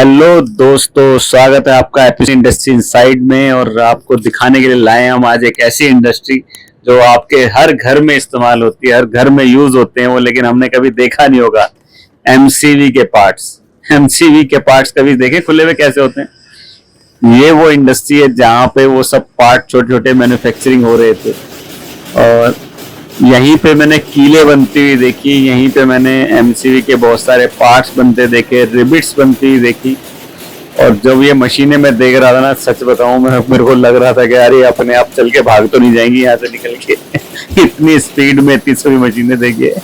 Hello दोस्तों, स्वागत है आपका एपीसी इंडस्ट्री इनसाइड में। और आपको दिखाने के लिए लाए हैं हम आज एक ऐसी इंडस्ट्री जो आपके हर घर में इस्तेमाल होती है, हर घर में यूज होते हैं वो, लेकिन हमने कभी देखा नहीं होगा। एमसीवी के पार्ट्स। एमसीवी के पार्ट्स कभी देखे खुले हुए कैसे होते हैं? ये वो इंडस्ट्री है जहाँ पे वो सब पार्ट छोटे छोटे मैन्युफैक्चरिंग हो रहे थे। और यहीं पे मैंने कीलें बनती हुई देखी, यहीं पे मैंने एमसीवी के बहुत सारे पार्ट्स बनते देखे, रिबिट्स बनती हुई देखी। और जब ये मशीनें मैं देख रहा था ना, सच बताऊं, मेरे को लग रहा था कि यार ये अपने आप चल के भाग तो नहीं जाएंगी यहाँ से निकल के। इतनी स्पीड में इतनी सारी मशीनें देखिए,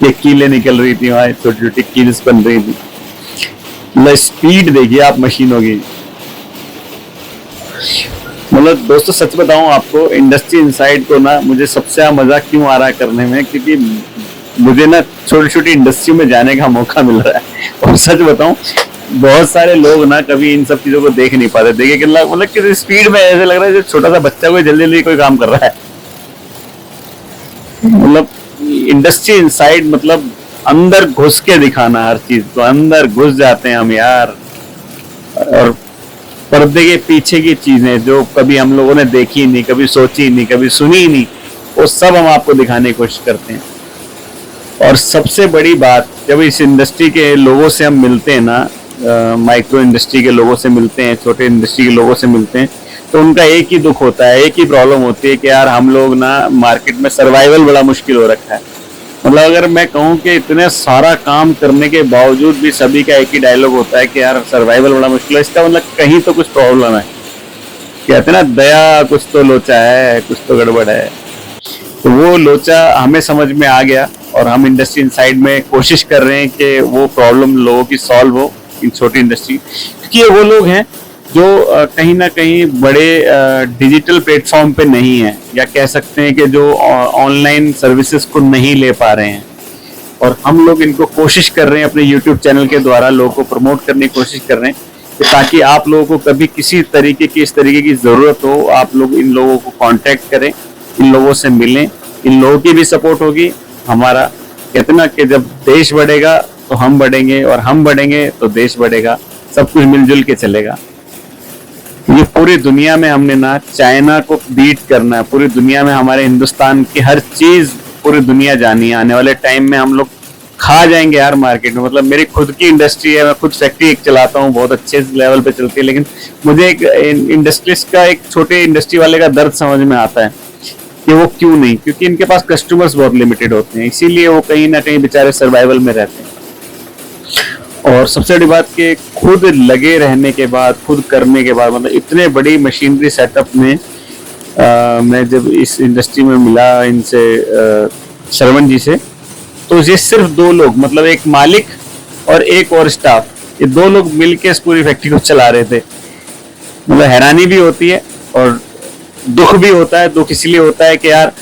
ये कीलें निकल रही थी वहाँ, छोटी छोटी कील्स बन रही थी। मतलब स्पीड देखिए आप मशीनों की। मतलब दोस्तों सच बताऊं आपको, इंडस्ट्री इनसाइड को ना मुझे सबसे ज्यादा मजा क्यों आ रहा है करने में, क्योंकि मुझे ना छोटी छोटी इंडस्ट्री में जाने का मौका मिल रहा है। और सच बताऊं, बहुत सारे लोग ना कभी इन सब चीजों को देख नहीं पाते। देखिए कि मतलब किस स्पीड में ऐसे लग रहा है जैसे छोटा सा बच्चा कोई जल्दी जल्दी कोई काम कर रहा है। मतलब इंडस्ट्री इनसाइड मतलब अंदर घुस के दिखाना हर चीज को, अंदर घुस जाते हैं हम यार। और पर्दे के पीछे की चीजें जो कभी हम लोगों ने देखी नहीं, कभी सोची नहीं, कभी सुनी नहीं, वो सब हम आपको दिखाने की कोशिश करते हैं। और सबसे बड़ी बात, जब इस इंडस्ट्री के लोगों से हम मिलते हैं ना, माइक्रो इंडस्ट्री के लोगों से मिलते हैं, छोटे इंडस्ट्री के लोगों से मिलते हैं, तो उनका एक ही दुख होता है, एक ही प्रॉब्लम होती है कि यार हम लोग ना मार्केट में सर्वाइवल बड़ा मुश्किल हो रखा है। मतलब अगर मैं कहूँ कि इतने सारा काम करने के बावजूद भी सभी का एक ही डायलॉग होता है कि यार सर्वाइवल बड़ा मुश्किल है, इसका मतलब कहीं तो कुछ प्रॉब्लम है। कहते हैं ना, दया कुछ तो लोचा है, कुछ तो गड़बड़ है। तो वो लोचा हमें समझ में आ गया और हम इंडस्ट्री इनसाइड में कोशिश कर रहे हैं कि वो प्रॉब्लम लोगों की सॉल्व हो इन छोटी इंडस्ट्री। क्योंकि ये वो लोग हैं जो कहीं ना कहीं बड़े डिजिटल प्लेटफॉर्म पे नहीं है, या कह सकते हैं कि जो ऑनलाइन सर्विसेज को नहीं ले पा रहे हैं। और हम लोग इनको कोशिश कर रहे हैं अपने यूट्यूब चैनल के द्वारा लोगों को प्रमोट करने की कोशिश कर रहे हैं कि ताकि आप लोगों को कभी किसी तरीके की इस तरीके की ज़रूरत हो, आप लोग इन लोगों को कांटेक्ट करें, इन लोगों से मिलें, इन लोगों की भी सपोर्ट होगी। हमारा कहते ना कि जब देश बढ़ेगा तो हम बढ़ेंगे, और हम बढ़ेंगे तो देश बढ़ेगा, सब कुछ मिलजुल के चलेगा। ये पूरी दुनिया में हमने ना चाइना को बीट करना है, पूरी दुनिया में हमारे हिंदुस्तान की हर चीज पूरी दुनिया जानी है। आने वाले टाइम में हम लोग खा जाएंगे यार मार्केट में। मतलब मेरी खुद की इंडस्ट्री है, मैं खुद फैक्ट्री एक चलाता हूँ, बहुत अच्छे लेवल पे चलती है, लेकिन मुझे एक इंडस्ट्रिस्ट का, एक छोटे इंडस्ट्री वाले का दर्द समझ में आता है कि वो क्यों नहीं, क्योंकि इनके पास कस्टमर्स बहुत लिमिटेड होते हैं, इसीलिए वो कहीं ना कहीं बेचारे सर्वाइवल में रहते हैं। और सबसे बड़ी बात कि खुद लगे रहने के बाद, खुद करने के बाद, मतलब इतने बड़ी मशीनरी सेटअप में मैं जब इस इंडस्ट्री में मिला इनसे, श्रवण जी से, तो ये सिर्फ दो लोग, मतलब एक मालिक और एक और स्टाफ, ये दो लोग मिलके इस पूरी फैक्ट्री को चला रहे थे। मतलब हैरानी भी होती है और दुख भी होता है। दुख इसलिए होता है कि यार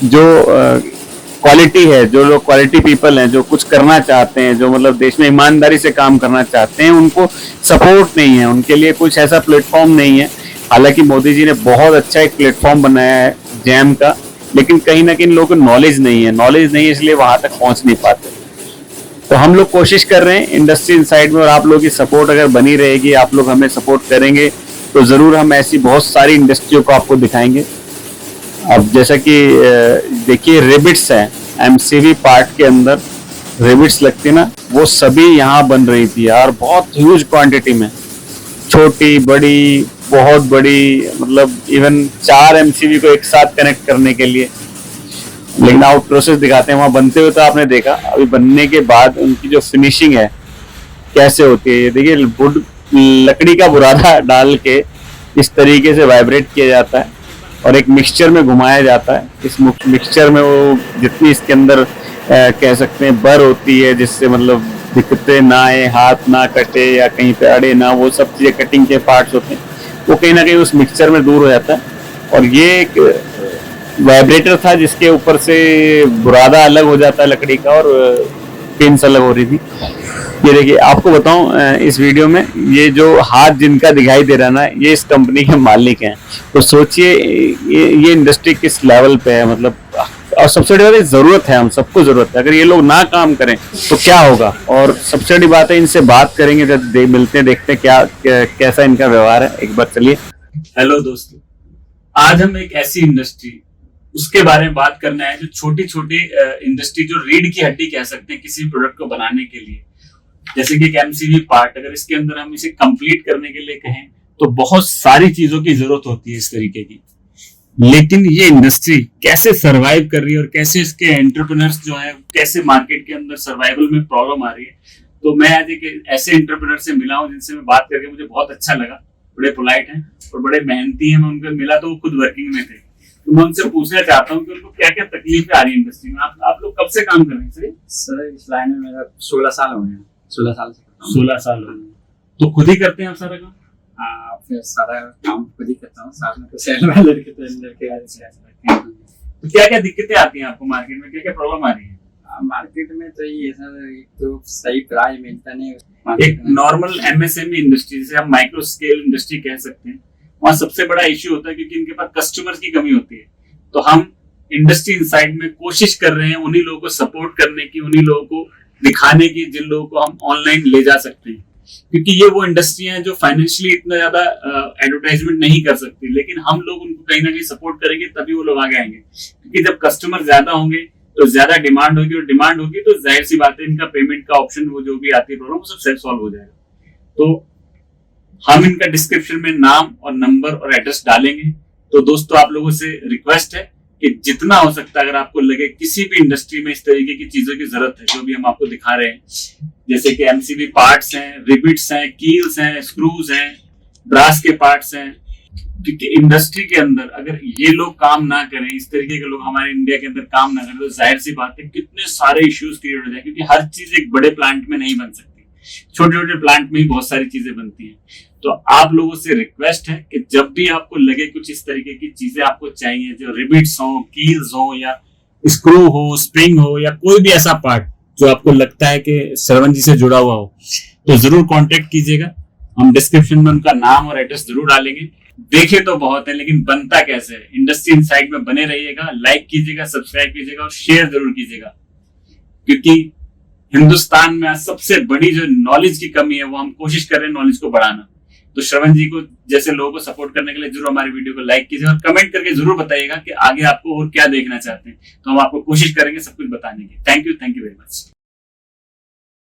जो क्वालिटी है, जो लोग क्वालिटी पीपल हैं, जो कुछ करना चाहते हैं, जो मतलब देश में ईमानदारी से काम करना चाहते हैं, उनको सपोर्ट नहीं है, उनके लिए कुछ ऐसा प्लेटफॉर्म नहीं है। हालांकि मोदी जी ने बहुत अच्छा एक प्लेटफॉर्म बनाया है जैम का, लेकिन कहीं ना कहीं लोगों को नॉलेज नहीं है, इसलिए वहां तक पहुंच नहीं पाते। तो हम लोग कोशिश कर रहे हैं इंडस्ट्री इनसाइड में, और आप लोगों की सपोर्ट अगर बनी रहेगी, आप लोग हमें सपोर्ट करेंगे, तो जरूर हम ऐसी बहुत सारी इंडस्ट्रियों को आपको दिखाएंगे। अब जैसा कि देखिए रिबिट्स है, एमसीवी पार्ट के अंदर रिबिट्स लगती है ना, वो सभी यहाँ बन रही थी यार, बहुत ह्यूज क्वांटिटी में, छोटी बड़ी बहुत बड़ी, मतलब इवन 4 एमसीवी को एक साथ कनेक्ट करने के लिए। लेकिन आउट प्रोसेस दिखाते हैं, वहां बनते हुए तो आपने देखा, अभी बनने के बाद उनकी जो फिनिशिंग है कैसे होती है। ये देखिए, वुड लकड़ी का बुरादा डाल के इस तरीके से वाइब्रेट किया जाता है और एक मिक्सचर में घुमाया जाता है। इस मिक्सचर में वो जितनी इसके अंदर कह सकते हैं बर होती है, जिससे मतलब दिक्कतें ना आए, हाथ ना कटे या कहीं पे अड़े ना, वो सब चीजें कटिंग के पार्ट्स होते हैं, वो कहीं ना कहीं उस मिक्सचर में दूर हो जाता है। और ये एक वाइब्रेटर था जिसके ऊपर से बुरादा अलग हो जाता है लकड़ी का, और पिन्स अलग हो रही थी। ये देखिए, आपको बताऊं इस वीडियो में ये जो हाथ जिनका दिखाई दे रहा है ना, ये इस कंपनी के मालिक हैं। तो सोचिए ये इंडस्ट्री किस लेवल पे है, मतलब और सबसे बड़ी बात है, जरूरत है, हम सबको जरूरत है। अगर ये लोग ना काम करें तो क्या होगा। और सबसे बड़ी बात है, इनसे बात करेंगे जब मिलते हैं, देखते हैं कैसा इनका व्यवहार है। एक बार चलिए। हेलो दोस्तों, आज हम एक ऐसी इंडस्ट्री उसके बारे में बात करना है जो छोटी छोटी इंडस्ट्री, जो रीढ़ की हड्डी कह सकते हैं किसी प्रोडक्ट को बनाने के लिए, जैसे कि एक एमसीवी पार्ट, अगर इसके अंदर हम इसे कंप्लीट करने के लिए कहें तो बहुत सारी चीजों की जरूरत होती है इस तरीके की। लेकिन ये इंडस्ट्री कैसे सरवाइव कर रही है और कैसे इसके एंटरप्रेन्योर्स जो है कैसे मार्केट के अंदर सर्वाइवल में प्रॉब्लम आ रही है, तो मैं आज एक ऐसे एंटरप्रेन्योर से मिला हूं जिनसे मैं बात करके मुझे बहुत अच्छा लगा। बड़े पोलाइट हैं और बड़े मेहनती हैं। मैं उनको मिला तो वो खुद वर्किंग में थे, तो मैं उनसे पूछना चाहता हूँ कि उनको क्या क्या तकलीफें आ रही है इंडस्ट्री में। आप लोग कब से काम कर रहे हैं सर? इस लाइन में मेरा 16 साल हो गए। 16 साल से 16 साल हो गए। तो खुद ही करते हैं आप सारा काम? हाँ, फिर सारा काम खुद ही करता हूँ। साथ में तो सेल वाले लड़के तो क्या क्या दिक्कतें आती हैं आपको मार्केट में, क्या क्या प्रॉब्लम आ रही है? मार्केट में तो ये सर, एक तो सही प्राइस मिलता नहीं। एक नॉर्मल एमएसएमई इंडस्ट्री, जिसे हम माइक्रो स्केल इंडस्ट्री कह सकते हैं, वहाँ सबसे बड़ा इश्यू होता है क्योंकि इनके पास कस्टमर्स की कमी होती है। तो हम इंडस्ट्री इनसाइड में कोशिश कर रहे हैं उन्हीं लोगों को सपोर्ट करने की, उन्हीं लोगों को दिखाने की जिन लोगों को हम ऑनलाइन ले जा सकते हैं। क्योंकि ये वो इंडस्ट्री है जो फाइनेंशियली इतना ज्यादा एडवर्टाइजमेंट नहीं कर सकती, लेकिन हम लोग उनको कहीं ना कहीं सपोर्ट करेंगे तभी वो लोग आगे आएंगे। क्योंकि जब कस्टमर ज्यादा होंगे तो ज्यादा डिमांड होगी, और डिमांड होगी तो जाहिर सी बात है इनका पेमेंट का ऑप्शन, वो जो भी आती है प्रॉब्लम, वो सब सेल्फ सॉल्व हो जाएगा। तो हम इनका डिस्क्रिप्शन में नाम और नंबर और एड्रेस डालेंगे। तो दोस्तों, आप लोगों से रिक्वेस्ट है कि जितना हो सकता है, अगर आपको लगे किसी भी इंडस्ट्री में इस तरीके की चीजों की जरूरत है जो भी हम आपको दिखा रहे हैं, जैसे कि एमसीबी पार्ट्स हैं, रिबिट्स हैं, कील्स हैं, स्क्रूज हैं, ब्रास के पार्ट्स हैं, क्योंकि इंडस्ट्री के अंदर अगर ये लोग काम ना करें, इस तरीके के लोग हमारे इंडिया के अंदर काम ना करें, तो जाहिर सी बात है कितने सारे इश्यूज क्रिएट हो जाए। क्योंकि हर चीज एक बड़े प्लांट में नहीं बन सकती, छोटे छोटे प्लांट में ही बहुत सारी चीजें बनती हैं। तो आप लोगों से रिक्वेस्ट है कि जब भी आपको लगे कुछ इस तरीके की चीजें आपको चाहिए, जो रिबिट्स हो, कील्स हो, या स्क्रू हो, स्प्रिंग हो, या कोई भी ऐसा पार्ट जो आपको लगता है कि श्रवण जी से जुड़ा हुआ हो, तो जरूर कांटेक्ट कीजिएगा। हम डिस्क्रिप्शन में उनका नाम और एड्रेस जरूर डालेंगे। देखे तो बहुत है, लेकिन बनता कैसे है? इंडस्ट्री इनसाइड में बने रहिएगा, लाइक कीजिएगा, सब्सक्राइब कीजिएगा और शेयर जरूर कीजिएगा। क्योंकि हिंदुस्तान में आज सबसे बड़ी जो नॉलेज की कमी है, वो हम कोशिश कर रहे हैं नॉलेज को बढ़ाना। तो श्रवण जी को जैसे लोगों को सपोर्ट करने के लिए जरूर हमारी वीडियो को लाइक कीजिए और कमेंट करके जरूर बताइएगा कि आगे आपको और क्या देखना चाहते हैं। तो हम आपको कोशिश करेंगे सब कुछ बताने की। Thank you very much.